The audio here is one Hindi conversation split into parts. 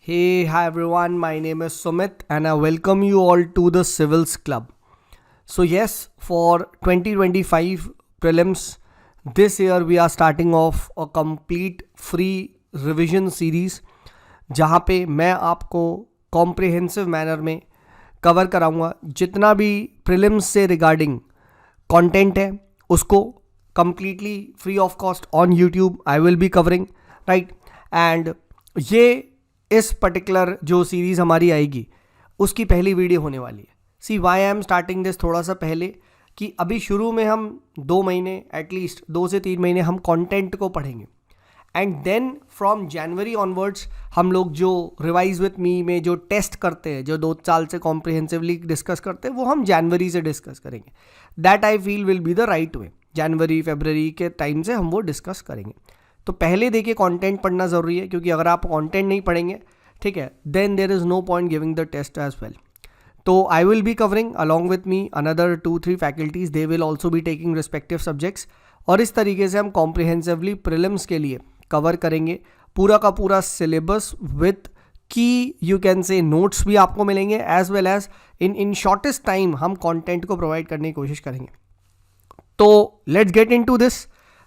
Hey, hi everyone, my name is Sumit and I welcome you all to the Civils Club. So yes, for 2025 prelims, this year we are starting off a complete free revision series जहाँ पे मैं आपको कॉम्प्रिहेंसिव मैनर में कवर कराऊंगा जितना भी प्रीलिम्स से रिगार्डिंग कंटेंट है उसको completely free of cost on YouTube I will be covering, right? And ये इस पर्टिकुलर जो सीरीज़ हमारी आएगी उसकी पहली वीडियो होने वाली है. See why I am starting this थोड़ा सा पहले कि अभी शुरू में हम 2 महीने एटलीस्ट 2 से 3 महीने हम कंटेंट को पढ़ेंगे and then from January onwards हम लोग जो रिवाइज विथ मी में जो टेस्ट करते हैं जो 2 साल से कॉम्प्रिहेंसिवली डिस्कस करते हैं वो हम जनवरी से डिस्कस करेंगे. That I feel will be the right way. जनवरी फरवरी के टाइम से हम वो डिस्कस करेंगे. तो पहले देखिए कंटेंट पढ़ना ज़रूरी है क्योंकि अगर आप कंटेंट नहीं पढ़ेंगे, ठीक है, then there is no point giving the test as well. तो I will be covering along with me another 2-3 faculties, they will also be taking respective subjects और इस तरीके से हम कॉम्प्रिहेंसिवली प्रीलिम्स के लिए कवर करेंगे पूरा का पूरा syllabus with key you can say notes भी आपको मिलेंगे as well as in shortest time हम कंटेंट को प्रोवाइड करने की कोशिश करेंगे. तो लेट्स गेट इनटू दिस.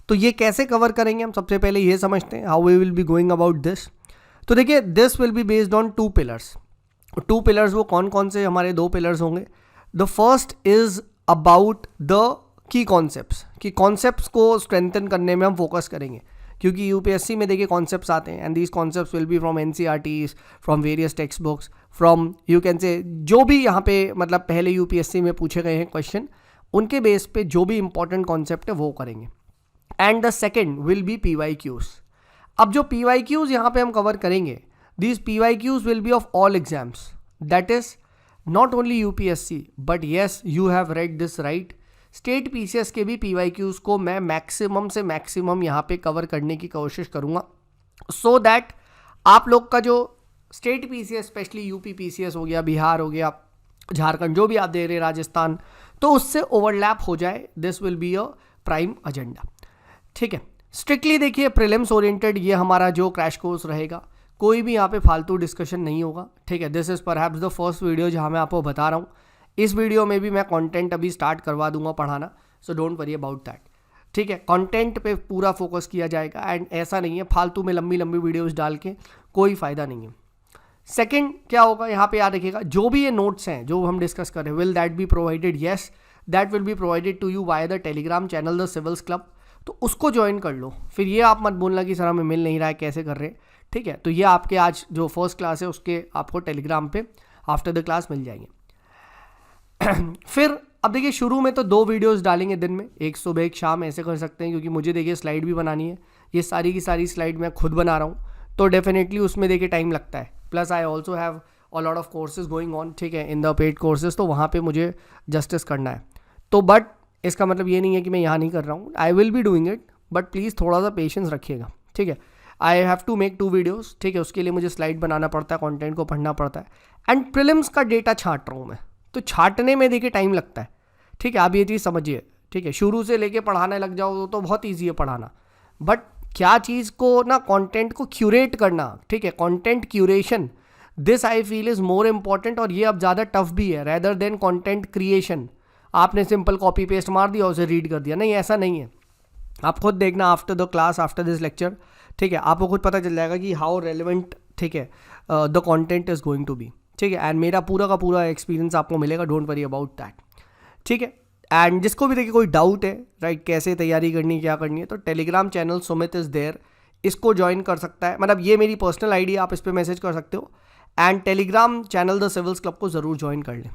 तो ये कैसे कवर करेंगे हम सबसे पहले ये समझते हैं how we will be going about this. तो देखिए this will be based on 2 pillars. 2 pillars वो कौन कौन से हमारे 2 पिलर्स होंगे. The first is about the key concepts. कि कॉन्सेप्ट्स को स्ट्रेंथन करने में हम फोकस करेंगे क्योंकि यूपीएससी में देखिए कॉन्सेप्ट्स आते हैं and these concepts will be from NCERTs, from various text books, from you can से जो भी यहाँ पे मतलब पहले यूपीएससी में पूछे गए हैं क्वेश्चन उनके बेस पे जो भी इंपॉर्टेंट कॉन्सेप्ट है वो करेंगे. And the second will be PYQs. अब जो PYQs यहाँ पे हम कवर करेंगे, these PYQs will be of all exams. That is not only UPSC but yes you have read this right. State PCS के भी PYQs को मैं मैक्सिमम से मैक्सिमम यहाँ पे कवर करने की कोशिश करूँगा सो दैट आप लोग का जो state PCS specially UP PCS हो गया, बिहार हो गया, झारखंड जो भी आप दे रहे हैं, राजस्थान, तो उससे ओवरलैप हो जाए. This will be a prime agenda. ठीक है, स्ट्रिक्टली देखिए प्रीलिम्स ओरिएंटेड ये हमारा जो क्रैश कोर्स रहेगा. कोई भी यहाँ पे फालतू डिस्कशन नहीं होगा. ठीक है, this is perhaps the first video जहाँ मैं आपको बता रहा हूँ. इस वीडियो में भी मैं कंटेंट अभी स्टार्ट करवा दूंगा पढ़ाना, so don't worry about that. ठीक है, कंटेंट पे पूरा फोकस किया जाएगा एंड ऐसा नहीं है फालतू में लंबी लंबी वीडियोज़ डाल के कोई फ़ायदा नहीं है. सेकेंड क्या होगा यहाँ पे याद रखिएगा, जो भी ये नोट्स हैं जो हम डिस्कस कर रहे हैं will that be provided. Yes, that will be provided to you via the Telegram channel the civils club. तो उसको ज्वाइन कर लो. फिर ये आप मत बोलना कि सर हमें मिल नहीं रहा है, कैसे कर रहे हैं. ठीक है, तो ये आपके आज जो फर्स्ट क्लास है उसके आपको टेलीग्राम पे आफ्टर द क्लास मिल जाएंगे. फिर अब देखिए शुरू में तो 2 वीडियोस डालेंगे दिन में, एक सुबह एक शाम, ऐसे कर सकते हैं क्योंकि मुझे देखिए स्लाइड भी बनानी है. ये सारी की सारी स्लाइड मैं खुद बना रहा हूँ तो डेफिनेटली उसमें देखिए टाइम लगता है. Plus I also have a lot of courses going on, ठीक है, इन द पेड कोर्सेज, तो वहाँ पे मुझे जस्टिस करना है. तो बट इसका मतलब ये नहीं है कि मैं यहाँ नहीं कर रहा हूँ. I will be doing it but please थोड़ा सा पेशेंस रखिएगा. ठीक है, I have to make 2 videos. ठीक है, उसके लिए मुझे स्लाइड बनाना पड़ता है, कंटेंट को पढ़ना पड़ता है एंड प्रीलिम्स का डेटा छांट रहा हूँ मैं, तो छांटने में देखिए टाइम लगता है. ठीक है, आप ये चीज़ समझिए. ठीक है, शुरू से लेके पढ़ाने लग जाओ तो बहुत ईजी है पढ़ाना, बट क्या चीज़ को ना कंटेंट को क्यूरेट करना, ठीक है, content curation, this I feel is more important और ये अब ज़्यादा टफ भी है रेदर देन कंटेंट क्रिएशन. आपने सिंपल कॉपी पेस्ट मार दिया उसे रीड कर दिया, नहीं, ऐसा नहीं है. आप खुद देखना after the class, after this lecture, ठीक है, आपको खुद पता चल जाएगा कि हाउ रेलिवेंट, ठीक है, the content is going to be. ठीक है, एंड मेरा पूरा का पूरा एक्सपीरियंस आपको मिलेगा, डोंट वरी अबाउट दैट. ठीक है, एंड जिसको भी देखिए कोई डाउट है, राइट, कैसे तैयारी करनी है, क्या करनी है, तो Telegram channel Sumit is there, इसको ज्वाइन कर सकता है. मतलब ये मेरी पर्सनल आईडी, आप इस पर मैसेज कर सकते हो. And Telegram channel the civils club को ज़रूर ज्वाइन कर लें.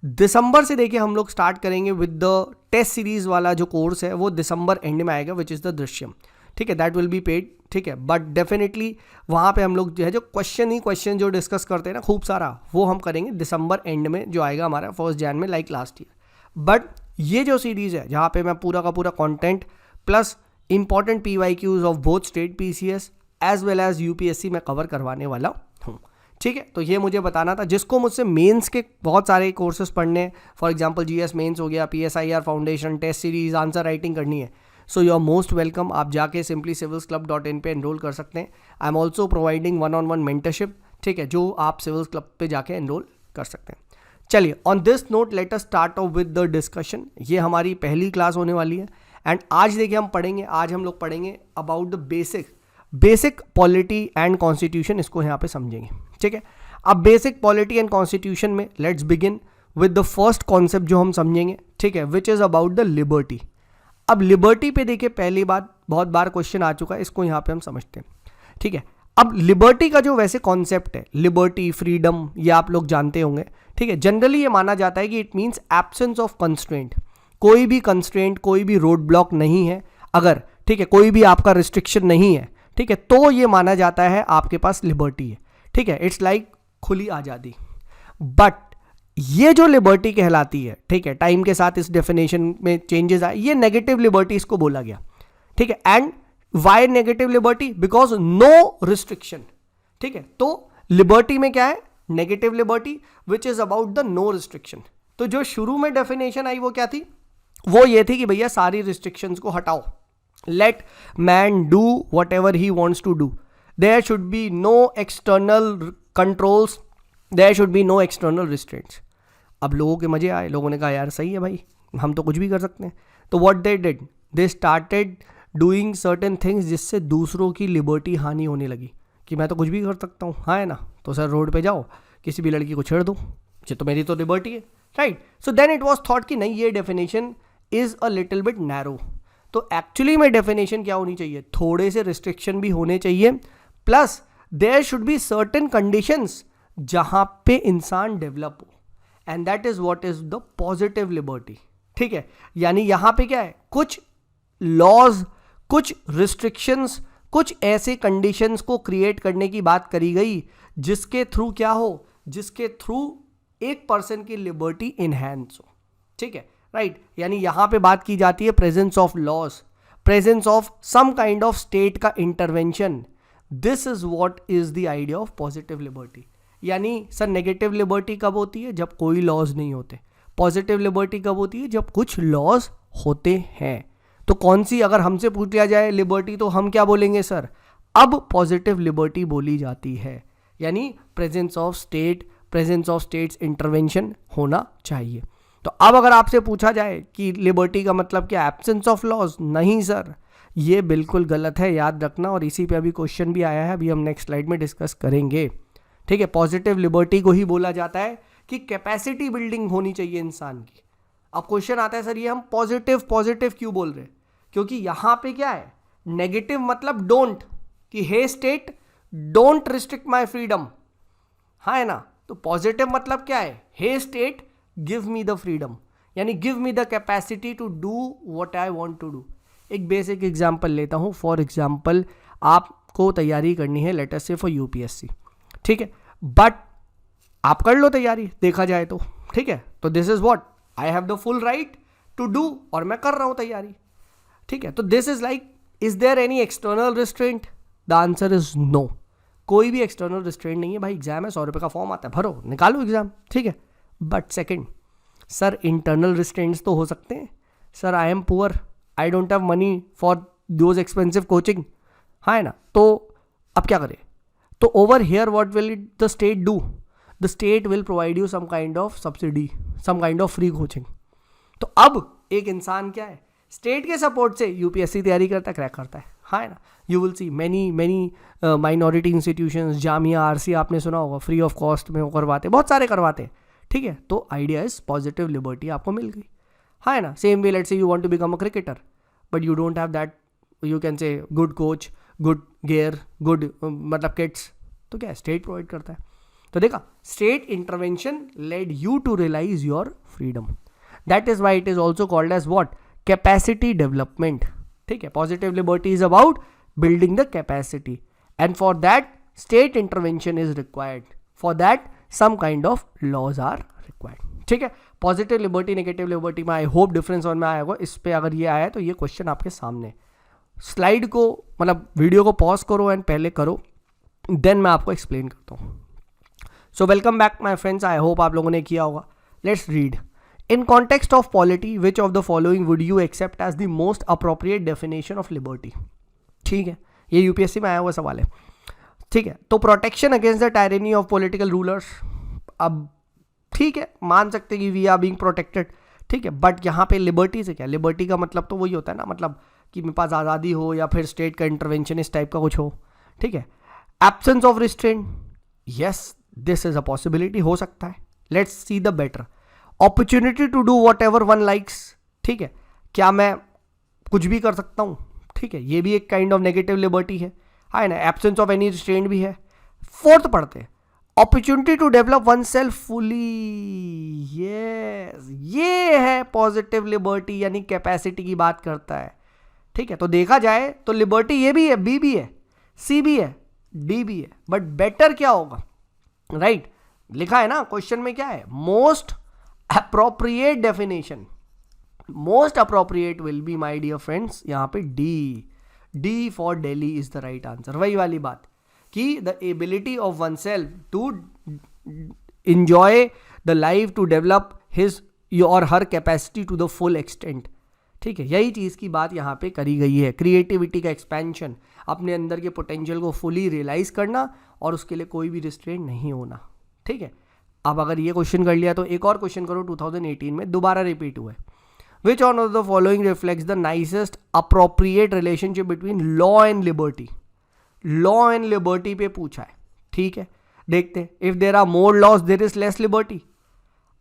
दिसंबर से देखिए हम लोग स्टार्ट करेंगे विद द टेस्ट सीरीज़ वाला जो कोर्स है वो दिसंबर एंड में आएगा विच इज़ द दृश्यम. ठीक है, दैट विल बी पेड. ठीक है, बट डेफिनेटली वहाँ पे हम लोग जो है जो क्वेश्चन जो डिस्कस करते हैं ना खूब सारा, वो हम करेंगे दिसंबर एंड में जो आएगा हमारा 1 जनवरी में, लाइक लास्ट ईयर. बट ये जो सीरीज़ है जहाँ पे मैं पूरा का पूरा content plus important PYQs of both state PCS as well as UPSC में कवर करवाने वाला हूँ. ठीक है, तो ये मुझे बताना था. जिसको मुझसे मेंस के बहुत सारे कोर्सेज पढ़ने, फॉर एग्जांपल GS मेंस हो गया, PSIR foundation, test series, answer writing करनी है, so you are most welcome. आप जाके simplycivilsclub.in पे एनरोल कर सकते हैं. I am also providing 1-on-1 mentorship. ठीक है, जो आप सिविल्स क्लब पे जाके एनरोल कर सकते हैं। चलिए, on this note let us start of with the discussion. ये हमारी पहली क्लास होने वाली है एंड आज देखिए आज हम लोग पढ़ेंगे about the basic polity and constitution, इसको यहाँ पे समझेंगे। ठीक है, अब बेसिक पॉलिटी एंड कॉन्स्टिट्यूशन में let's begin with the first concept जो हम समझेंगे, ठीक है, विच इज अबाउट द लिबर्टी। अब लिबर्टी पे देखिए पहली बात, बहुत बार क्वेश्चन आ चुका है, इसको यहाँ पे हम समझते हैं। ठीक है, अब लिबर्टी का जो वैसे कॉन्सेप्ट है, लिबर्टी, फ्रीडम, ये आप लोग जानते होंगे। ठीक है, जनरली ये माना जाता है कि it means absence of constraint, कोई भी कंस्ट्रेंट, कोई भी रोड ब्लॉक नहीं है अगर, ठीक है, कोई भी आपका रिस्ट्रिक्शन नहीं है, ठीक है, तो ये माना जाता है आपके पास लिबर्टी है। ठीक है, इट्स लाइक खुली आज़ादी। बट ये जो लिबर्टी कहलाती है, ठीक है, टाइम के साथ इस डेफिनेशन में चेंजेस आए, ये नेगेटिव लिबर्टी इसको बोला गया। ठीक है, and why negative liberty? Because no restriction. ठीक है, तो लिबर्टी में क्या है? Negative liberty which is about the no restriction. तो जो शुरू में डेफिनेशन आई वो क्या थी? वो ये थी कि भैया सारी रिस्ट्रिक्शंस को हटाओ, let man do whatever he wants to do, there should be no external controls, there should be no external restraints. अब लोगों के मजे आए, लोगों ने कहा यार सही है भाई, हम तो कुछ भी कर सकते हैं। तो what they did, they started doing certain things जिससे दूसरों की लिबर्टी हानि होने लगी कि मैं तो कुछ भी कर सकता हूँ, हाँ है ना, तो सर रोड पे जाओ, किसी भी लड़की को छेड़ दो, ये तो मेरी तो लिबर्टी है, right. So then it was thought कि नहीं, ये definition is a little bit narrow. तो एक्चुअली में डेफिनेशन क्या होनी चाहिए? थोड़े से रिस्ट्रिक्शन भी होने चाहिए, plus there should be certain conditions जहाँ पे इंसान डेवलप हो, and that is what is the positive liberty. ठीक है, यानी यहाँ पे क्या है, कुछ लॉज, कुछ रिस्ट्रिक्शंस, कुछ ऐसे कंडीशंस को क्रिएट करने की बात करी गई जिसके थ्रू क्या हो, जिसके थ्रू एक पर्सन की लिबर्टी इनहैंस हो। ठीक है, राइट, यानी यहाँ पे बात की जाती है presence of laws, presence of some kind of state का intervention. This is what is the idea of positive liberty. यानी सर नेगेटिव लिबर्टी कब होती है? जब कोई लॉज नहीं होते। पॉजिटिव लिबर्टी कब होती है? जब कुछ लॉज होते हैं। तो कौन सी, अगर हमसे पूछ लिया जाए लिबर्टी, तो हम क्या बोलेंगे सर? अब पॉजिटिव लिबर्टी बोली जाती है, यानी presence of state, presence of states intervention होना चाहिए। तो अब अगर आपसे पूछा जाए कि लिबर्टी का मतलब क्या, एब्सेंस ऑफ लॉज? नहीं सर, ये बिल्कुल गलत है, याद रखना। और इसी पे अभी क्वेश्चन भी आया है, अभी हम नेक्स्ट स्लाइड में डिस्कस करेंगे। ठीक है, पॉजिटिव लिबर्टी को ही बोला जाता है कि कैपेसिटी बिल्डिंग होनी चाहिए इंसान की। अब क्वेश्चन आता है सर ये हम पॉजिटिव क्यों बोल रहे हैं? क्योंकि यहाँ पे क्या है, नेगेटिव मतलब डोंट, कि the state don't restrict my freedom, हाँ है ना। तो पॉजिटिव मतलब क्या है, the state give me the freedom, यानी give me the capacity to do what I want to do. एक बेसिक एग्जांपल लेता हूँ। फॉर एग्जांपल, आपको तैयारी करनी है लेट अस से फॉर यूपीएससी, ठीक है, बट आप कर लो तैयारी देखा जाए तो, ठीक है, तो this is what I have the full right to do, और मैं कर रहा हूँ तैयारी, ठीक है। तो this is like, is there any external restraint? The answer is no, कोई भी एक्सटर्नल रिस्ट्रेंट नहीं है। भाई एग्जाम है, 100 रुपये का फॉर्म आता है, भरो निकालो एग्जाम, ठीक है। But second, sir internal restraints तो हो सकते हैं। Sir I am poor, I don't have money for those expensive coaching, हाँ है ना। तो अब क्या करें? तो over here what will the state do? The state will provide you some kind of subsidy, some kind of free coaching. तो अब एक इंसान क्या है, स्टेट के सपोर्ट से यूपीएससी तैयारी करता है, क्रैक करता है, हाँ है ना। You will see many minority institutions, Jamia, RC आपने सुना होगा, फ्री ऑफ कॉस्ट में वो करवाते, बहुत सारे करवाते हैं, ठीक है। तो आइडिया इज पॉजिटिव लिबर्टी आपको मिल गई, हाँ है ना। Same way let's say you want to become a cricketer but you don't have that, you can say good coach, good gear, good मतलब किट्स, तो क्या स्टेट प्रोवाइड करता है। तो देखा, state intervention led you to realize your freedom. That is why it is also called as what, capacity development, ठीक है। Positive liberty is about building the capacity, and for that state intervention is required, for that some kind of laws are required, ठीक है। पॉजिटिव लिबर्टी, नेगेटिव लिबर्टी में आई होप डिफरेंस और में आया होगा। इस पे अगर ये आया है तो ये क्वेश्चन आपके सामने, स्लाइड को मतलब वीडियो को पॉज करो एंड पहले करो, देन मैं आपको एक्सप्लेन करता हूँ। सो welcome back my friends, I hope आप लोगों ने किया होगा। Let's read. In context of polity, which of the following would you accept as the most appropriate definition of liberty? ठीक है, ये यूपीएससी में आया हुआ सवाल है। ठीक है, तो protection against the टायरेनी of political rulers, अब ठीक है मान सकते हैं कि वी आर बीइंग प्रोटेक्टेड, ठीक है, बट यहाँ पे लिबर्टी से क्या, लिबर्टी का मतलब तो वही होता है ना, मतलब कि मेरे पास आज़ादी हो या फिर स्टेट का इंटरवेंशन इस टाइप का कुछ हो, ठीक है। Absence of restraint, yes this is a possibility, हो सकता है, let's see the better. Opportunity to do whatever one likes, ठीक है, क्या मैं कुछ भी कर सकता हूँ, ठीक है, ये भी एक काइंड ऑफ नेगेटिव लिबर्टी है ना। एब्सेंस ऑफ एनी रिस्ट्रेंट भी है। फोर्थ पढ़ते हैं, opportunity to develop oneself fully, ये है पॉजिटिव लिबर्टी, यानी कैपेसिटी की बात करता है, ठीक है। तो देखा जाए तो लिबर्टी ये भी है, बी भी है, सी भी है, डी भी है, बट बेटर क्या होगा, राइट लिखा है ना क्वेश्चन में, क्या है most appropriate definition, most appropriate will be my dear friends यहाँ पे D for Delhi is the right answer. वही वाली बात कि the ability of oneself to enjoy the life, to develop his और her capacity to the full extent, ठीक है, यही चीज़ की बात यहाँ पे करी गई है। क्रिएटिविटी का एक्सपेंशन, अपने अंदर के पोटेंशियल को फुली रियलाइज करना और उसके लिए कोई भी रिस्ट्रेंट नहीं होना, ठीक है। अब अगर ये क्वेश्चन कर लिया तो एक और क्वेश्चन करो, 2018 में दोबारा रिपीट हुआ है। Which one of the following reflects the nicest appropriate relationship between law and liberty, law and liberty पे पूछा है, ठीक है, देखते हैं। If there are more laws there is less liberty.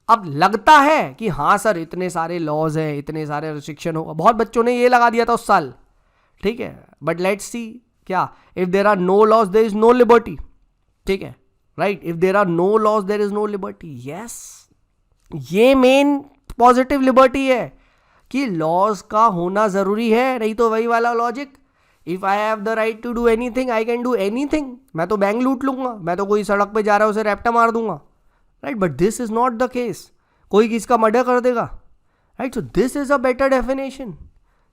अब लगता है कि हाँ सर इतने सारे लॉज हैं, इतने सारे रिस्ट्रिक्शन होगा, बहुत बच्चों ने ये लगा दिया था उस साल, ठीक है, बट लेट्स सी क्या, if there are no laws there is no liberty, ठीक है, right, if there are no laws there is no liberty, yes ये मेन पॉजिटिव लिबर्टी है कि लॉज का होना जरूरी है, नहीं तो वही वाला logic, if I have the right to do anything I can do anything, मैं तो बैंक लूट लूंगा, मैं तो कोई सड़क पे जा रहा है उसे रैप्टा मार दूंगा, right, but this is not the case, कोई किसका मर्डर कर देगा, right, so this is a better definition.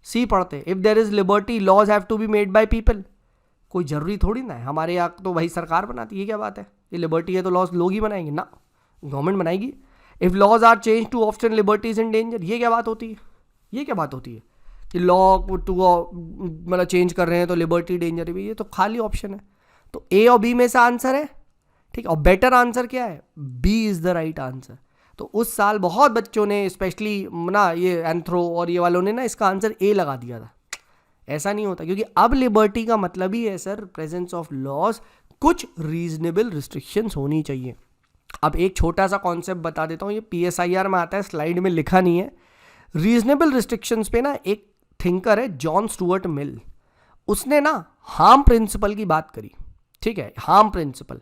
सी पढ़ते, if there is liberty laws have to be made by people, कोई जरूरी थोड़ी ना है, हमारे यहाँ तो भाई सरकार बनाती है, क्या बात है, ये लिबर्टी है तो लॉज लोग ही बनाएंगे ना, गवर्नमेंट बनाएगी। If laws are change to option liberty is in danger, ये क्या बात होती है, ये क्या बात होती है कि लॉ टू मतलब चेंज कर रहे हैं तो लिबर्टी डेंजर है, ये तो खाली ऑप्शन है, तो ए और बी में से आंसर है, ठीक है, और बेटर आंसर क्या है, B is the right answer. तो उस साल बहुत बच्चों ने स्पेशली ना ये एंथ्रो और ये वालों ने ना इसका आंसर ए लगा दिया था, ऐसा नहीं होता, क्योंकि अब लिबर्टी का मतलब ही है सर प्रेजेंस ऑफ लॉज, कुछ रीजनेबल रिस्ट्रिक्शंस होनी चाहिए। अब एक छोटा सा कॉन्सेप्ट बता देता हूँ, ये PSIR में आता है, स्लाइड में लिखा नहीं है। रीजनेबल रिस्ट्रिक्शंस पे ना एक थिंकर है जॉन स्टुअर्ट मिल, उसने ना हार्म प्रिंसिपल की बात करी, ठीक है, harm principle,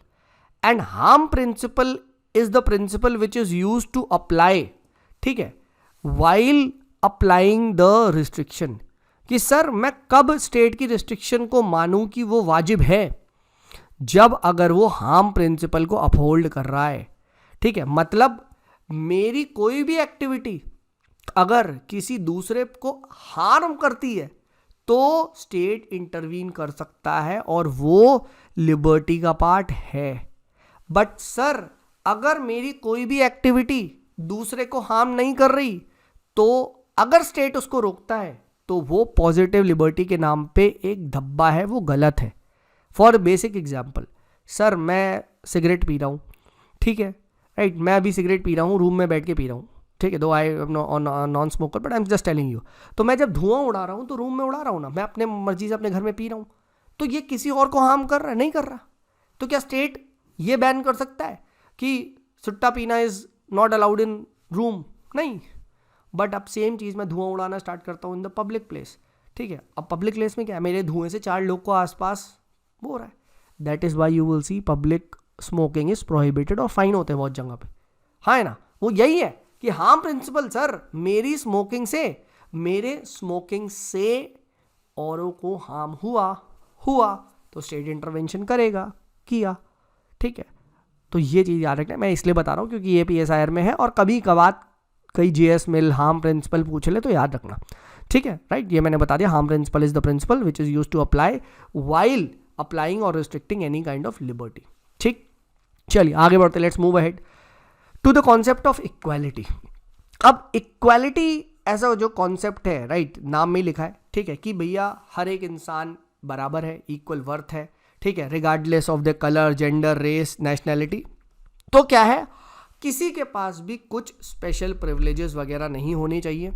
and harm principle is the principle which is use to apply, ठीक है, वाइल अप्लाइंग द रिस्ट्रिक्शन, कि सर मैं कब स्टेट की रिस्ट्रिक्शन को मानूं कि वो वाजिब है, जब अगर वो हार्म प्रिंसिपल को अपहोल्ड कर रहा है, ठीक है, मतलब मेरी कोई भी एक्टिविटी अगर किसी दूसरे को हार्म करती है तो स्टेट इंटरवीन कर सकता है और वो लिबर्टी का पार्ट है। बट सर अगर मेरी कोई भी एक्टिविटी दूसरे को हार्म नहीं कर रही तो अगर स्टेट उसको रोकता है तो वो पॉजिटिव लिबर्टी के नाम पे एक धब्बा है, वो गलत है। फॉर बेसिक एग्जाम्पल, सर मैं सिगरेट पी रहा हूँ, ठीक है, राइट, मैं अभी सिगरेट पी रहा हूँ, रूम में बैठ के पी रहा हूँ, ठीक है, though I non smoker but I am just telling you, तो मैं जब धुआं उड़ा रहा हूँ तो रूम में उड़ा रहा हूँ ना, मैं अपने मर्जी से अपने घर में पी रहा हूँ, तो ये किसी और को हार्म कर रहा है, नहीं कर रहा, तो क्या स्टेट ये बैन कर सकता है कि सुट्टा पीना is not allowed in room? नहीं। बट अब सेम चीज़ मैं धुआं उड़ाना स्टार्ट करता हूँ इन द पब्लिक प्लेस, ठीक है, अब पब्लिक प्लेस में क्या है, मेरे धुएं से 4 लोग को आसपास हो रहा है, that is why you will see public smoking is prohibited और फाइन होते हैं बहुत जगह पे, हाँ है ना, वो यही है कि हार्म प्रिंसिपल सर मेरी स्मोकिंग से औरों को हार्म हुआ तो स्टेट इंटरवेंशन करेगा, किया, ठीक है, तो ये चीज़ याद रखना, मैं इसलिए बता रहा हूँ क्योंकि ये PSIR में है और कभी कभार कई JS मिल हार्म प्रिंसिपल पूछ ले तो याद रखना, ठीक है, राइट, ये मैंने बता दिया, harm principle is the principle which is use to apply while applying और restricting any kind of liberty, ठीक। चलिए आगे बढ़ते, let's move ahead to the concept of equality. अब इक्वालिटी ऐसा जो कॉन्सेप्ट है, राइट, नाम में लिखा है, ठीक है, कि भैया हर एक इंसान बराबर है, इक्वल वर्थ है, ठीक है, regardless of the colour, gender, race, nationality. तो क्या है, किसी के पास भी कुछ स्पेशल प्रिविलेजेस वगैरह नहीं होने चाहिए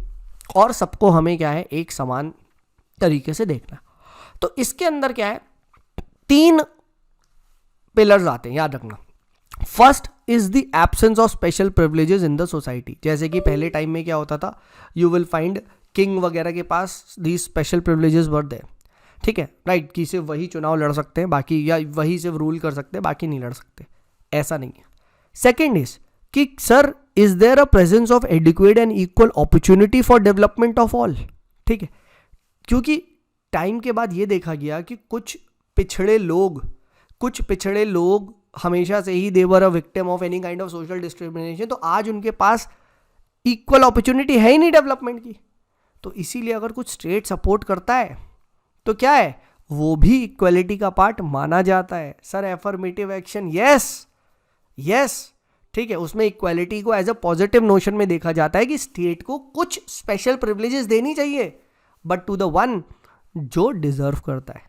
और सबको हमें क्या है, एक समान तरीके से देखना। तो इसके अंदर क्या है, 3 पिलर्स आते हैं, याद रखना। First is the absence of special privileges in the society. जैसे कि पहले टाइम में क्या होता था, यू विल फाइंड किंग वगैरह के पास the special privileges were there, ठीक है, राइट, कि सिर्फ वही चुनाव लड़ सकते हैं, बाकी, या वही सिर्फ रूल कर सकते हैं, बाकी नहीं लड़ सकते, ऐसा नहीं है। सेकेंड इज कि sir, is there a presence of adequate and equal opportunity for development of all, ठीक है, क्योंकि टाइम के बाद ये देखा गया कि कुछ पिछड़े लोग हमेशा से ही they were a victim of any kind of social discrimination, तो आज उनके पास इक्वल अपॉर्चुनिटी है ही नहीं डेवलपमेंट की। तो इसीलिए अगर कुछ स्टेट सपोर्ट करता है तो क्या है, वो भी इक्वलिटी का पार्ट माना जाता है। सर, एफर्मेटिव एक्शन, यस, ठीक है, उसमें इक्वलिटी को एज अ पॉजिटिव नोशन में देखा जाता है कि स्टेट को कुछ स्पेशल प्रिविलेजेस देनी चाहिए, बट टू द वन जो डिजर्व करता है,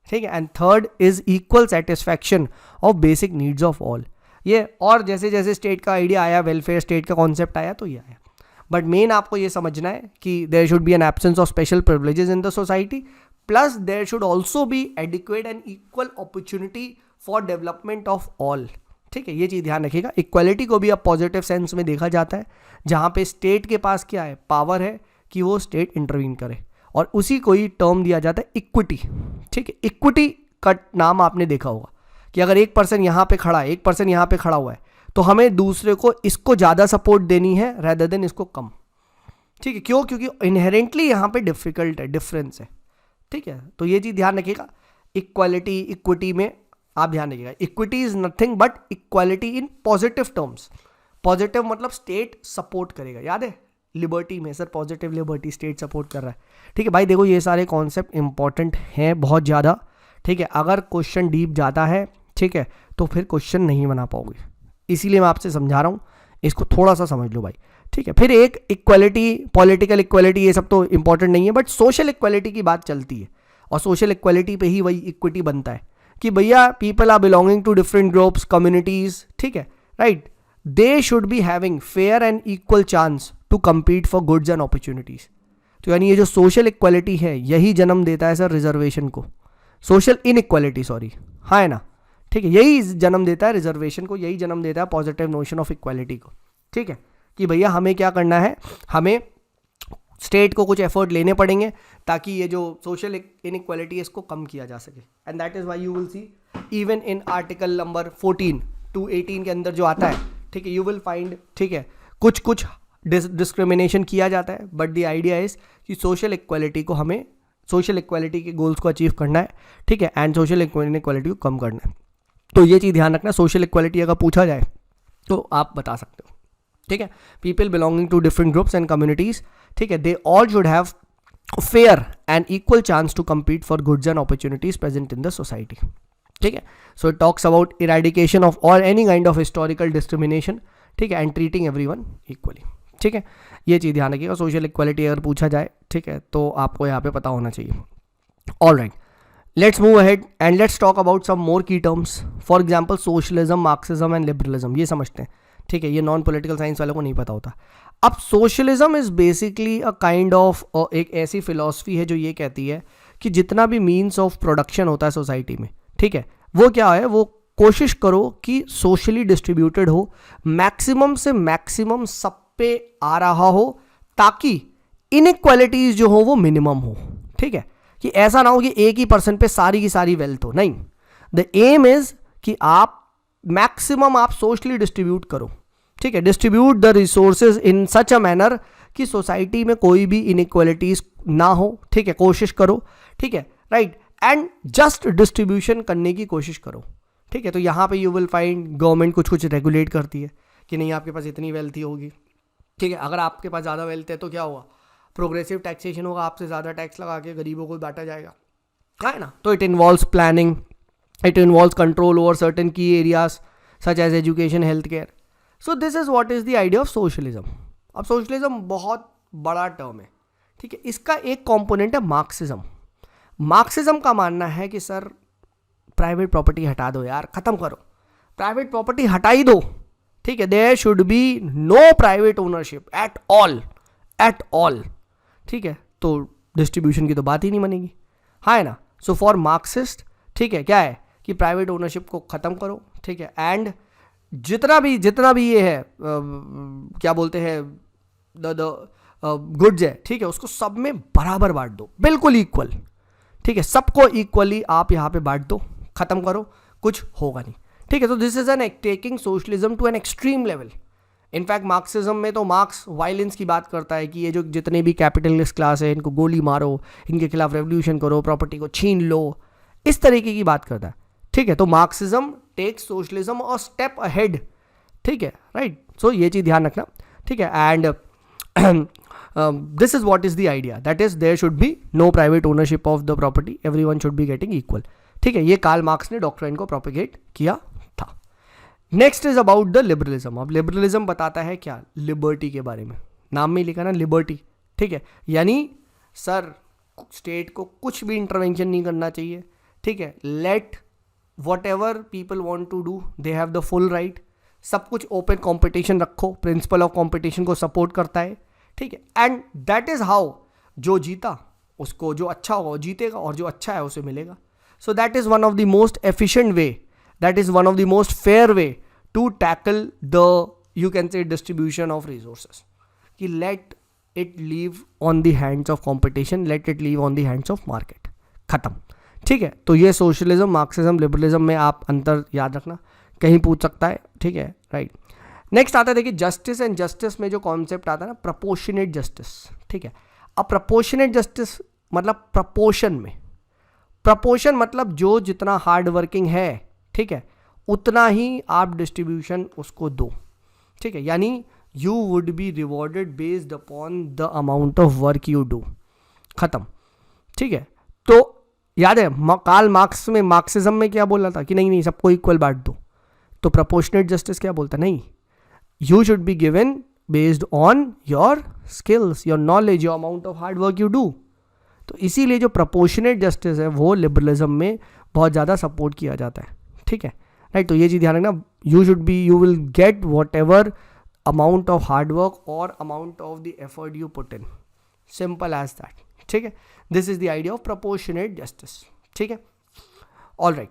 ठीक है। And third is equal satisfaction of basic needs of all. ये और जैसे जैसे स्टेट का आइडिया आया, वेलफेयर स्टेट का कॉन्सेप्ट आया, तो ये आया, बट मेन आपको ये समझना है कि there should be an absence of special privileges in the society, plus there should also be adequate and equal opportunity for development of all, ठीक है। ये चीज़ ध्यान रखिएगा। इक्वलिटी को भी अब पॉजिटिव सेंस में देखा जाता है, जहाँ पे स्टेट के पास क्या है, पावर है कि वो स्टेट इंटरवीन करे, और उसी को ही टर्म दिया जाता है इक्विटी, ठीक है। इक्विटी का नाम आपने देखा होगा कि अगर एक पर्सन यहाँ पे खड़ा है, एक पर्सन यहाँ पे खड़ा हुआ है, तो हमें दूसरे को इसको ज़्यादा सपोर्ट देनी है रेदर देन इसको कम, ठीक है। क्यों? क्योंकि इनहेरेंटली यहाँ पे डिफिकल्ट है, डिफरेंस है, ठीक है। तो ये चीज़ ध्यान रखिएगा। इक्वालिटी, इक्विटी में आप ध्यान रखिएगा, equity is nothing but equality in positive terms. Positive मतलब स्टेट सपोर्ट करेगा, याद है लिबर्टी में, sir positive liberty, state support कर रहा है, ठीक है भाई। देखो ये सारे कॉन्सेप्ट इंपॉर्टेंट हैं बहुत ज़्यादा, ठीक है। अगर क्वेश्चन डीप जाता है, ठीक है, तो फिर क्वेश्चन नहीं बना पाओगे, इसीलिए मैं आपसे समझा रहा हूँ, इसको थोड़ा सा समझ लो भाई, ठीक है। फिर एक इक्वालिटी, पॉलिटिकल इक्वालिटी, ये सब तो इंपॉर्टेंट नहीं है, बट सोशल इक्वालिटी की बात चलती है, और सोशल इक्वालिटी पे ही वही इक्विटी बनता है कि भैया people are belonging to different groups, communities, ठीक है, right, they should be having fair and equal chance to compete for goods and opportunities. तो यानी ये जो सोशल इक्वालिटी है, यही जन्म देता है सर रिजर्वेशन को, सोशल इनइक्वालिटी, सॉरी, हाँ है ना, ठीक है, यही जन्म देता है रिजर्वेशन को, यही जन्म देता है पॉजिटिव नोशन ऑफ इक्वालिटी को, ठीक है, कि भैया हमें क्या करना है, हमें स्टेट को कुछ एफर्ट लेने पड़ेंगे ताकि ये जो सोशल इनइक्वालिटी है इसको कम किया जा सके। And that is why you will see even in article number 14 to 18 के अंदर जो आता है, ठीक है, यू विल फाइंड, ठीक है, कुछ डिस्क्रिमिनेशन किया जाता है, बट द आइडिया इज कि सोशल इक्वालिटी को, हमें सोशल इक्वालिटी के गोल्स को अचीव करना है, ठीक है, एंड सोशल इक्वालिटी को कम करना है। तो ये चीज़ ध्यान रखना, सोशल इक्वालिटी अगर पूछा जाए तो आप बता सकते हो, ठीक है। People belonging to different groups and communities, ठीक है, they all should have fair and equal chance to compete for goods and opportunities present in the society, ठीक है। So it talks about eradication of all any kind of historical discrimination, ठीक है, एंड ट्रीटिंग एवरीवन इक्वली, ठीक है। ये चीज़ ध्यान रखिएगा, सोशल इक्वालिटी अगर पूछा जाए, ठीक है, तो आपको यहाँ पे पता होना चाहिए। All right, let's move ahead and let's talk about some more key terms. For example socialism, Marxism and liberalism, ये समझते हैं, ठीक है, ये नॉन पॉलिटिकल साइंस वालों को नहीं पता होता। अब socialism is basically a kind of, एक ऐसी फिलॉसफी है जो ये कहती है कि जितना भी मीन्स ऑफ प्रोडक्शन होता है सोसाइटी में, ठीक है, वो क्या है, वो कोशिश करो कि सोशली डिस्ट्रीब्यूटेड हो, मैक्सिमम से मैक्सिमम सब पे आ रहा हो, ताकि इनइक्वालिटीज जो हो वो मिनिमम हो, ठीक है, कि ऐसा ना हो कि एक ही पर्सन पे सारी की सारी वेल्थ हो, नहीं। द एम इज कि आप मैक्सिमम आप सोशली डिस्ट्रीब्यूट करो, ठीक है, distribute the resources in such a manner कि सोसाइटी में कोई भी इनइक्वालिटीज ना हो, ठीक है, कोशिश करो, ठीक है, राइट, एंड जस्ट डिस्ट्रीब्यूशन करने की कोशिश करो, ठीक है। तो यहाँ पे यू विल फाइंड गवर्नमेंट कुछ रेगुलेट करती है कि नहीं आपके पास इतनी वेल्थ ही होगी, ठीक है। अगर आपके पास ज़्यादा वेल्थ है तो क्या होगा, प्रोग्रेसिव टैक्सेशन होगा, आपसे ज़्यादा टैक्स लगा के गरीबों को बांटा जाएगा, है ना। तो it involves planning, it involves control over certain key areas such as education, health care. So this is what is the idea of socialism. अब सोशलिज्म बहुत बड़ा टर्म है, ठीक है। इसका एक कॉम्पोनेंट है मार्क्सिज्म। मार्क्सिज्म का मानना है कि सर प्राइवेट प्रॉपर्टी हटा दो यार, खत्म करो, प्राइवेट प्रॉपर्टी हटा ही दो, ठीक है. There should be no private ownership at all, ठीक है. तो डिस्ट्रीब्यूशन की तो बात ही नहीं बनेगी, हाँ है ना. सो फॉर मार्क्सिस्ट, ठीक है, क्या है कि प्राइवेट ओनरशिप को ख़त्म करो, ठीक है. एंड जितना भी ये है क्या बोलते हैं द गुड्स है, ठीक है, उसको सब में बराबर बांट दो, बिल्कुल इक्वल, ठीक है. सबको इक्वली आप यहाँ पे बांट दो, ख़त्म करो, कुछ होगा नहीं, ठीक है. तो this is an taking socialism to an extreme level. In fact Marxism में तो मार्क्स वायलेंस की बात करता है कि ये जो जितने भी कैपिटलिस्ट क्लास है इनको गोली मारो, इनके खिलाफ रेवोल्यूशन करो, प्रॉपर्टी को छीन लो, इस तरीके की बात करता है, ठीक है. तो मार्क्सिज्म टेक्स सोशलिज्म और स्टेप अहेड, ठीक है, राइट. सो ये चीज़ ध्यान रखना, ठीक है. And this is what is the idea, that is there should be no private ownership of the property, everyone should be getting equal, ठीक है. ये कार्ल मार्क्स ने डॉक्ट्राइन को प्रोपेगेट किया था. Next is about the liberalism. अब लिबरलिज्म बताता है क्या, लिबर्टी के बारे में, नाम में ही लिखा ना लिबर्टी, ठीक है. यानी सर स्टेट को कुछ भी इंटरवेंशन नहीं करना चाहिए, ठीक है. Let whatever people want to do, they have the full right. सब कुछ ओपन कॉम्पिटिशन रखो, प्रिंसिपल ऑफ कॉम्पिटिशन को सपोर्ट करता है, ठीक है. एंड दैट इज हाउ जो जीता उसको, जो अच्छा होगा वो जीतेगा और जो अच्छा है उसे मिलेगा. So that is one of the most efficient way, that is one of the most fair way to tackle the, you can say, distribution of resources, कि let it leave on the hands of competition, let it leave on the hands of market, खत्म, ठीक है. तो ये सोशलिज्म, मार्क्सिज्म, लिबरलिज्म में आप अंतर याद रखना, कहीं पूछ सकता है, ठीक है, राइट. नेक्स्ट आता है देखिए जस्टिस. एंड जस्टिस में जो कॉन्सेप्ट आता है ना, प्रपोर्शनेट जस्टिस, ठीक है. अब प्रपोर्शनेट जस्टिस मतलब प्रपोर्शन में, प्रपोर्शन मतलब जो जितना हार्ड वर्किंग है, ठीक है, उतना ही आप डिस्ट्रीब्यूशन उसको दो, ठीक है. यानी you would be rewarded based upon the amount of work you do, खत्म, ठीक है. तो याद है कार्ल मार्क्स में, मार्क्सिज्म में क्या बोला था कि नहीं सबको इक्वल बांट दो. तो प्रपोर्शनेट जस्टिस क्या बोलता, नहीं, you should be given based on your skills, your knowledge, your amount of hard work you do. तो इसीलिए जो प्रपोर्शनेट जस्टिस है वो लिबरलिज्म में बहुत ज़्यादा सपोर्ट किया जाता है, ठीक है, राइट. तो ये चीज़ ध्यान रखना, you will get whatever amount of hard work और amount of the effort you put in, simple as that, ठीक है. This is the idea of proportionate justice, ठीक है. All right.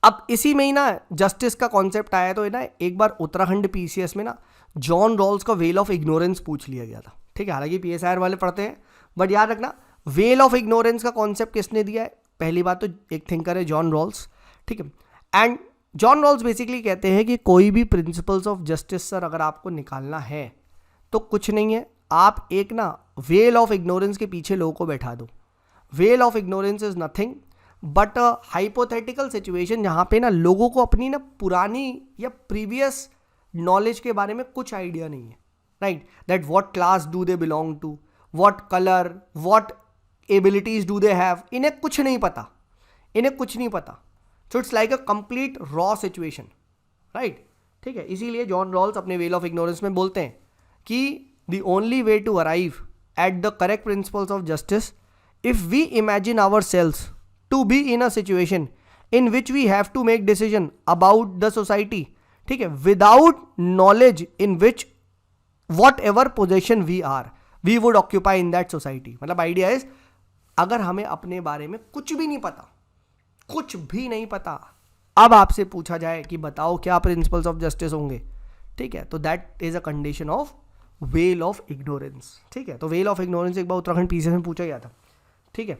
अब इसी में ही ना जस्टिस का कॉन्सेप्ट आया, तो ना एक बार उत्तराखंड पीसीएस में ना जॉन रॉल्स का वेल ऑफ इग्नोरेंस पूछ लिया गया था, ठीक है. हालांकि पीएसआईआर वाले पढ़ते हैं, बट याद रखना वेल ऑफ इग्नोरेंस का कॉन्सेप्ट किसने दिया है. पहली बात तो एक थिंकर है जॉन रॉल्स, ठीक है. एंड जॉन रॉल्स बेसिकली कहते हैं कि कोई भी प्रिंसिपल्स ऑफ जस्टिस सर अगर आपको निकालना है तो कुछ नहीं है, आप एक ना वेल ऑफ इग्नोरेंस के पीछे लोगों को बैठा दो. Well of ignorance is nothing but a hypothetical situation जहाँ पे ना लोगों को अपनी ना पुरानी या प्रीवियस नॉलेज के बारे में कुछ आइडिया नहीं है, right. That what class do they belong to, what colour, what abilities do they have, इन्हें कुछ नहीं पता. So it's like a complete raw situation, right, ठीक है. इसीलिए जॉन रॉल्स अपने वेल ऑफ इग्नोरेंस में बोलते हैं कि the only way to arrive at the correct principles of justice if we imagine ourselves to be in a situation in which we have to make decision about the society, ठीक है, without knowledge in which whatever position we are we would occupy in that society. मतलब आइडिया इज अगर हमें अपने बारे में कुछ भी नहीं पता, अब आपसे पूछा जाए कि बताओ क्या प्रिंसिपल्स ऑफ जस्टिस होंगे, ठीक है, तो that is a condition of well of ignorance, ठीक है. तो वेल ऑफ इग्नोरेंस एक बार उत्तराखंड पीसीएस में पूछा गया था, ठीक है.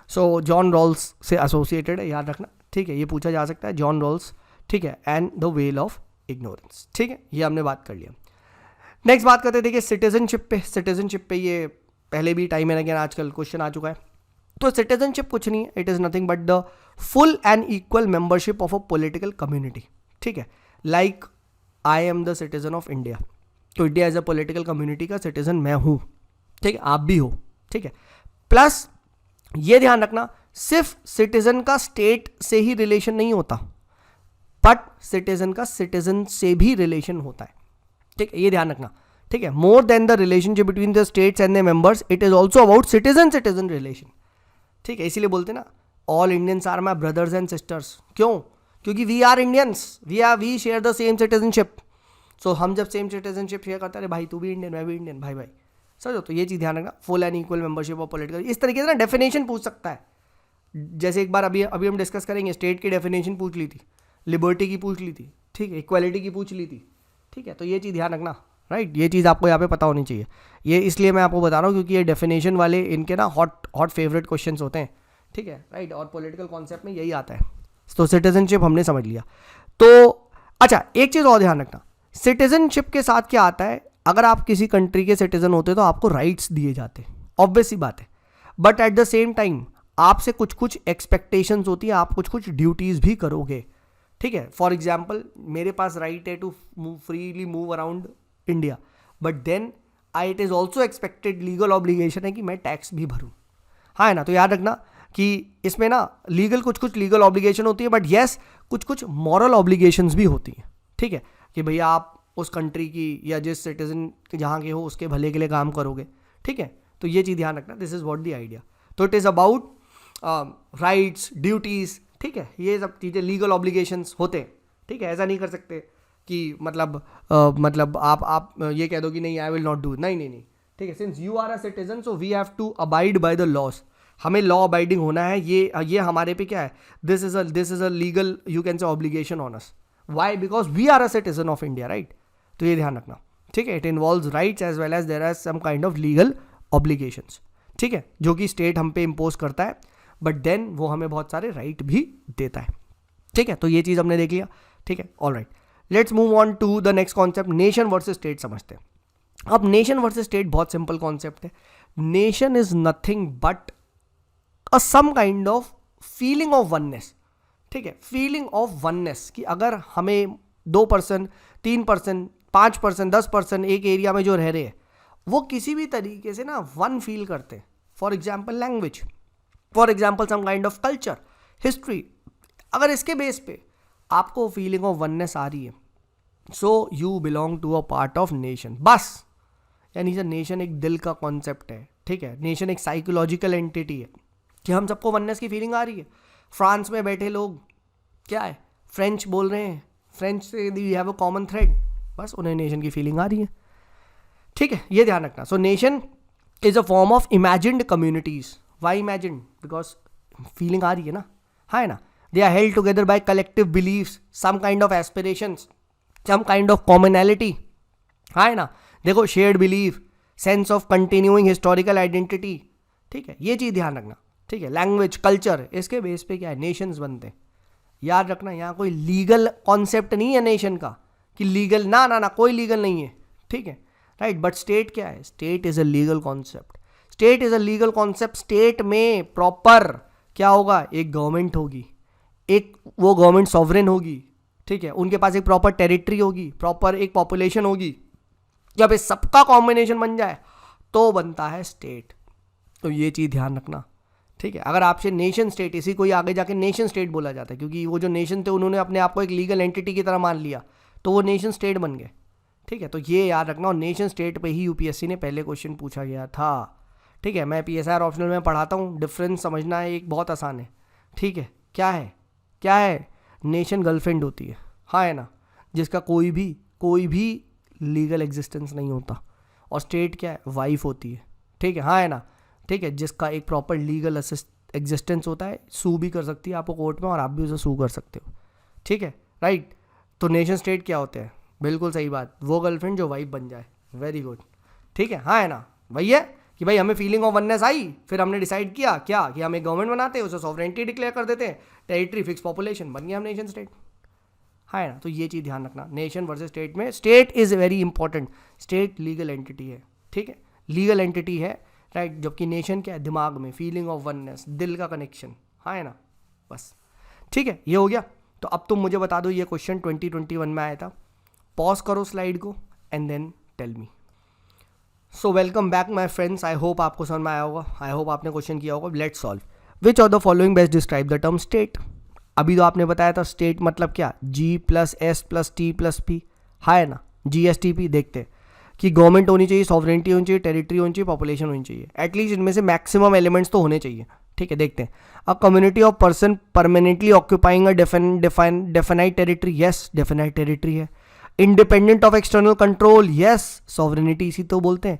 सो जॉन रॉल्स से एसोसिएटेड है, याद रखना, ठीक है. ये पूछा जा सकता है जॉन रॉल्स, ठीक है, and the well of ignorance, ठीक है. ये हमने बात कर लिया. नेक्स्ट बात करते हैं देखिए सिटीजनशिप पे ये पहले भी टाइम एंड अगेन आजकल क्वेश्चन आ चुका है. तो सिटीजनशिप कुछ नहीं है, it is nothing but the full and equal membership of a political community, ठीक है. Like I am the citizen of India, तो India as a political community का सिटीजन मैं हूँ, ठीक है, आप भी हो, ठीक है. प्लस ये ध्यान रखना सिर्फ सिटीजन का स्टेट से ही रिलेशन नहीं होता, बट सिटीजन का सिटीजन से भी रिलेशन होता है, ठीक है. ये ध्यान रखना, ठीक है. More than the relationship between the states and the members, it is also about citizen relation, ठीक है. इसीलिए बोलते ना all Indians are my brothers and sisters. क्यों? क्योंकि we are Indians, we share the same citizenship. So हम जब सेम सिटीजनशिप शेयर करते हैं, भाई तू भी इंडियन मैं भी इंडियन, भाई भाई समझो. तो ये चीज़ ध्यान रखना. Full and equal membership of political, इस तरीके से ना डेफिनेशन पूछ सकता है. जैसे एक बार अभी हम डिस्कस करेंगे, स्टेट की डेफिनेशन पूछ ली थी, लिबर्टी की पूछ ली थी, ठीक है, इक्वालिटी की पूछ ली थी, ठीक है. तो ये चीज़ ध्यान रखना, राइट. ये चीज़ आपको यहाँ पे पता होनी चाहिए. ये इसलिए मैं आपको बता रहा हूँ क्योंकि ये डेफिनेशन वाले इनके ना हॉट फेवरेट क्वेश्चन होते हैं, ठीक है, राइट. और पॉलिटिकल कॉन्सेप्ट में यही आता है. तो सिटीजनशिप हमने समझ लिया. तो अच्छा, एक चीज़ और ध्यान रखना, सिटीजनशिप के साथ क्या आता है, अगर आप किसी कंट्री के सिटीजन होते तो आपको राइट्स दिए जाते, ऑब्वियस सी बात है. But at the same time आपसे कुछ कुछ एक्सपेक्टेशंस होती है, आप कुछ कुछ ड्यूटीज़ भी करोगे, ठीक है. फॉर एग्जाम्पल, मेरे पास राइट है to freely move around India, but then it is also expected, legal obligation है कि मैं टैक्स भी भरूँ. हाँ है ना. तो याद रखना कि इसमें ना कुछ कुछ लीगल ऑब्लिगेशन होती है, बट येस कुछ कुछ मॉरल ऑब्लिगेशंस भी होती हैं, ठीक है, कि भैया आप उस कंट्री की या जिस सिटीजन जहाँ के हो उसके भले के लिए काम करोगे, ठीक है. तो ये चीज़ ध्यान रखना, this is what the idea. तो it is about rights, duties, ठीक है, ये सब चीज़ें लीगल ऑब्लिगेशंस होते हैं, ठीक है. ऐसा नहीं कर सकते कि मतलब आप ये कह दो कि नहीं आई विल नॉट डू, नहीं, ठीक है. Since you are a citizen so we have to abide by the laws, हमें लॉ अबाइडिंग होना है. ये हमारे पे क्या है, this is a legal you can say obligation on us. Why? Because we are a citizen of India, right. तो ये ध्यान रखना, ठीक है. It involves rights as well as there are some kind of legal obligations, ठीक है, जो कि स्टेट हम पे इम्पोज करता है, बट देन वो हमें बहुत सारे राइट भी देता है, ठीक है. तो ये चीज़ हमने देख लिया, ठीक है. All right, let's move on to the next concept, nation versus state समझते हैं. अब नेशन वर्सेस स्टेट बहुत सिंपल कॉन्सेप्ट है. Nation is nothing but a some kind of feeling of oneness, ठीक है, फीलिंग ऑफ वननेस, कि अगर हमें 2%, 3%, 5%, 10% एक एरिया में जो रह रहे हैं वो किसी भी तरीके से ना वन फील करते हैं. For example language, for example some kind of culture, history, अगर इसके बेस पे आपको फीलिंग ऑफ वननेस आ रही है, so you belong to a part of nation. बस यानी सर नेशन एक दिल का कॉन्सेप्ट है, ठीक है. नेशन एक साइकोलॉजिकल एंटिटी है कि हम सबको वननेस की फीलिंग आ रही है. फ्रांस में बैठे लोग क्या है, फ्रेंच बोल रहे हैं, फ्रेंच से we have a common thread, बस उन्हें नेशन की फीलिंग आ रही है, ठीक है. ये ध्यान रखना. So nation is a form of imagined communities. Why imagined? Because feeling आ रही है ना, है ना. They are held together by collective beliefs, some kind of aspirations, some kind of commonality, है ना. देखो, shared belief, sense of continuing historical identity, ठीक है. ये चीज़ ध्यान रखना, ठीक है. लैंग्वेज, कल्चर, इसके बेस पे क्या है, नेशंस बनते हैं. याद रखना, यहाँ कोई लीगल कॉन्सेप्ट नहीं है नेशन का कि लीगल, ना कोई लीगल नहीं है, ठीक है, राइट. बट स्टेट क्या है, state is a legal concept. State is a legal concept. State में प्रॉपर क्या होगा, एक गवर्नमेंट होगी, एक वो गवर्नमेंट सॉवरेन होगी, ठीक है. उनके पास एक प्रॉपर टेरिटरी होगी, प्रॉपर एक पॉपुलेशन होगी. जब इस सबका कॉम्बिनेशन बन जाए तो बनता है स्टेट. तो ये चीज़ ध्यान रखना, ठीक है. अगर आपसे नेशन स्टेट, इसी को ही आगे जाके नेशन स्टेट बोला जाता है, क्योंकि वो जो नेशन थे उन्होंने अपने आप को एक लीगल एंटिटी की तरह मान लिया, तो वो नेशन स्टेट बन गए, ठीक है. तो ये याद रखना. और नेशन स्टेट पे ही यूपीएससी ने पहले क्वेश्चन पूछा गया था, ठीक है. मैं पीएसआर ऑप्शनल में पढ़ाता हूँ, डिफरेंस समझना है, एक बहुत आसान है, ठीक है. क्या है, नेशन गर्लफ्रेंड होती है, हाँ है ना, जिसका कोई भी लीगल एग्जिस्टेंस नहीं होता. और स्टेट क्या है, वाइफ होती है, ठीक है, हाँ है ना, ठीक है, जिसका एक प्रॉपर लीगल एग्जिस्टेंस होता है, सू भी कर सकती है आपको कोर्ट में और आप भी उसे सू कर सकते हो, ठीक है, राइट. तो नेशन स्टेट क्या होते हैं, बिल्कुल सही बात, वो गर्लफ्रेंड जो वाइफ बन जाए. वेरी गुड, ठीक है, हाँ है ना. वही है कि भाई हमें फीलिंग ऑफ वननेस आई, फिर हमने डिसाइड किया क्या कि हम एक गवर्नमेंट बनाते हैं, उसे सॉवरेंटी डिक्लेयर कर देते हैं, टेरिटरी, फिक्स पॉपुलेशन, बन गया हम नेशन स्टेट, है ना. तो ये चीज़ ध्यान रखना. नेशन वर्सेस स्टेट में state is very important. State legal entity है, ठीक है, लीगल एंटिटी है, राइट. जबकि नेशन क्या है, दिमाग में फीलिंग ऑफ वननेस, दिल का कनेक्शन, है ना. बस ठीक है, ये हो गया. तो अब तुम मुझे बता दो, ये क्वेश्चन 2021 में आया था. पॉज करो स्लाइड को and then tell me. So welcome back my friends. I hope आपको समझ में आया होगा, आई होप आपने क्वेश्चन किया होगा. Let's solve. Which of the following best describe the term state. अभी तो आपने बताया था स्टेट मतलब क्या, G+S+T+P, है ना, GSTP. देखते हैं कि गवर्नमेंट होनी चाहिए, सॉवरेंटी होनी चाहिए, टेरिटरी होनी चाहिए, पॉपुलेशन होनी चाहिए, एटलीस्ट इनमें से मैक्सिमम एलिमेंट्स तो होने चाहिए, ठीक है, देखते हैं. A community of person permanently occupying a definite territory, yes definite territory है. Independent of external control, yes sovereignty इसी तो बोलते हैं.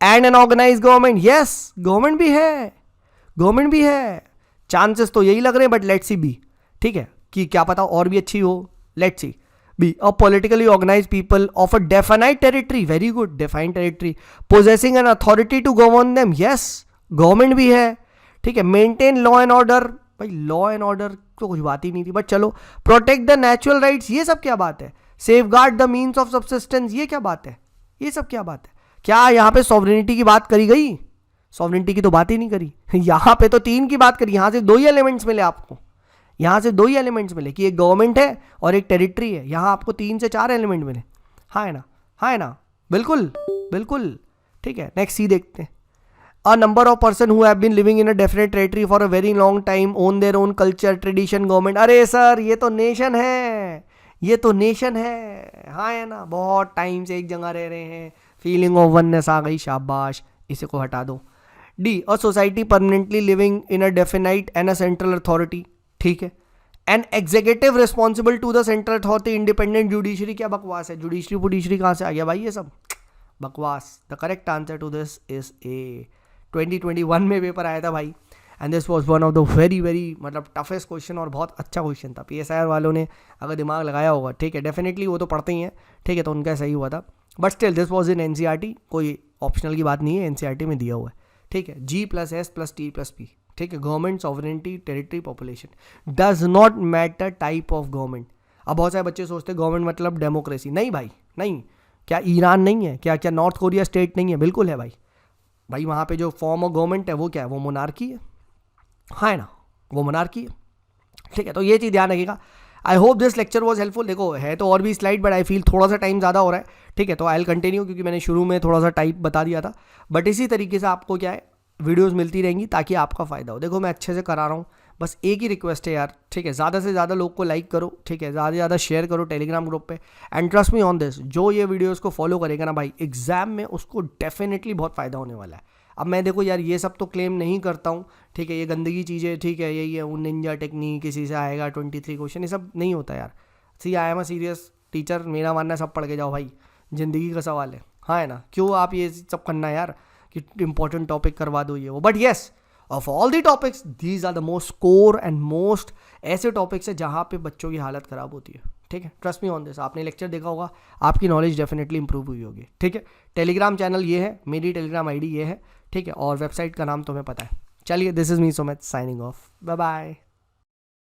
And an organise government, yes government भी है, गवर्नमेंट भी है. चांसेस तो यही लग रहे हैं, बट लेट्स सी बी. ठीक है, कि क्या पता और भी अच्छी हो. Let's see B. A politically organize people of a definite territory, very good, defined territory. Possessing an authority to govern them, yes government भी है. ठीक है. मेंटेन लॉ एंड ऑर्डर, भाई लॉ एंड ऑर्डर तो कुछ बात ही नहीं थी, बट चलो. प्रोटेक्ट द नेचुरल राइट्स, ये सब क्या बात है. Safeguard the means of subsistence, ये क्या बात है, ये सब क्या बात है. क्या यहाँ पे सॉवरेनिटी की बात करी गई. सॉवरेनिटी की तो बात ही नहीं करी. यहाँ पे तो 3 की बात करी. यहाँ से 2 ही एलिमेंट्स मिले आपको, यहाँ से 2 ही एलिमेंट्स मिले कि एक गवर्नमेंट है और एक टेरिटरी है. यहाँ आपको 3 से 4 एलिमेंट मिले. हाँ है ना, हाँ है ना, बिल्कुल बिल्कुल. ठीक है, नेक्स्ट सी देखते हैं. A number of person who have been living in a definite territory for a very long time own their own culture, tradition, government. अरे सर ये तो नेशन है, ये तो नेशन है. हाँ है ना, बहुत टाइम से एक जगह रह रहे हैं, फीलिंग ऑफ वननेस आ गई, शाबाश, इसे को हटा दो. D. A society permanently living in a definite and a central authority. ठीक है. An executive responsible to the central authority, independent judiciary. क्या बकवास है, जुडिशरी पुडिशरी कहाँ से आ गया भाई, ये सब बकवास. The correct answer to this is A. 2021 में पेपर आया था भाई, and this was one of the very मतलब टफेस्ट क्वेश्चन, और बहुत अच्छा क्वेश्चन था. PSIR वालों ने अगर दिमाग लगाया होगा, ठीक है, डेफिनेटली वो तो पढ़ते ही हैं, ठीक है, तो उनका सही हुआ था. But still this was in NCERT, कोई ऑप्शनल की बात नहीं है, NCERT में दिया हुआ है. ठीक है. G+S+T+P. ठीक है. Government, sovereignty, territory, population. Does not matter type of government. अब बहुत सारे बच्चे सोचते हैं गवर्नमेंट मतलब डेमोक्रेसी. नहीं भाई नहीं. क्या ईरान नहीं है, क्या नॉर्थ कोरिया स्टेट नहीं है, बिल्कुल है भाई. भाई वहाँ पे जो फॉर्म ऑफ गवर्नमेंट है वो क्या है, वो मोनार्की है. हाँ है ना, वो मोनार्की है. ठीक है, तो ये चीज़ ध्यान रखिएगा. I hope this lecture was helpful. देखो है तो और भी स्लाइड, बट आई फील थोड़ा सा टाइम ज़्यादा हो रहा है. ठीक है, तो आई विल कंटिन्यू, क्योंकि मैंने शुरू में थोड़ा सा टाइप बता दिया था. बट इसी तरीके से आपको क्या है, वीडियोज़ मिलती रहेंगी ताकि आपका फ़ायदा हो. देखो मैं अच्छे से करा रहा हूँ, बस एक ही रिक्वेस्ट है यार. ठीक है, ज़्यादा से ज़्यादा लोग को लाइक करो. ठीक है, ज़्यादा से ज़्यादा शेयर करो टेलीग्राम ग्रुप पे. And trust me on this, जो ये वीडियोज़ को फॉलो करेगा ना भाई, एग्जाम में उसको डेफिनेटली बहुत फ़ायदा होने वाला है. अब मैं देखो यार ये सब तो क्लेम नहीं करता हूँ, ठीक है, ये गंदगी चीज़ें, ठीक है, यही है वो निंजा टेक्निक, किसी से आएगा 23 क्वेश्चन, ये सब नहीं होता यार. See I am a serious teacher, मेरा मानना है सब पढ़ के जाओ भाई, ज़िंदगी का सवाल है. हाँ है ना, क्यों आप ये सब करना यार कि इंपॉर्टेंट टॉपिक करवा दो ये वो. But yes, of all the topics these are the most core and most ऐसे टॉपिक्स है जहाँ पे बच्चों की हालत ख़राब होती है. ठीक है, ट्रस्ट मी ऑन दिस. आपने लेक्चर देखा होगा, आपकी नॉलेज डेफिनेटली इंप्रूव हुई होगी. ठीक है, टेलीग्राम चैनल ये है, मेरी टेलीग्राम ID ये है. ठीक है, और वेबसाइट का नाम तुम्हें पता है. चलिए, this is me Sumit signing off. Bye bye.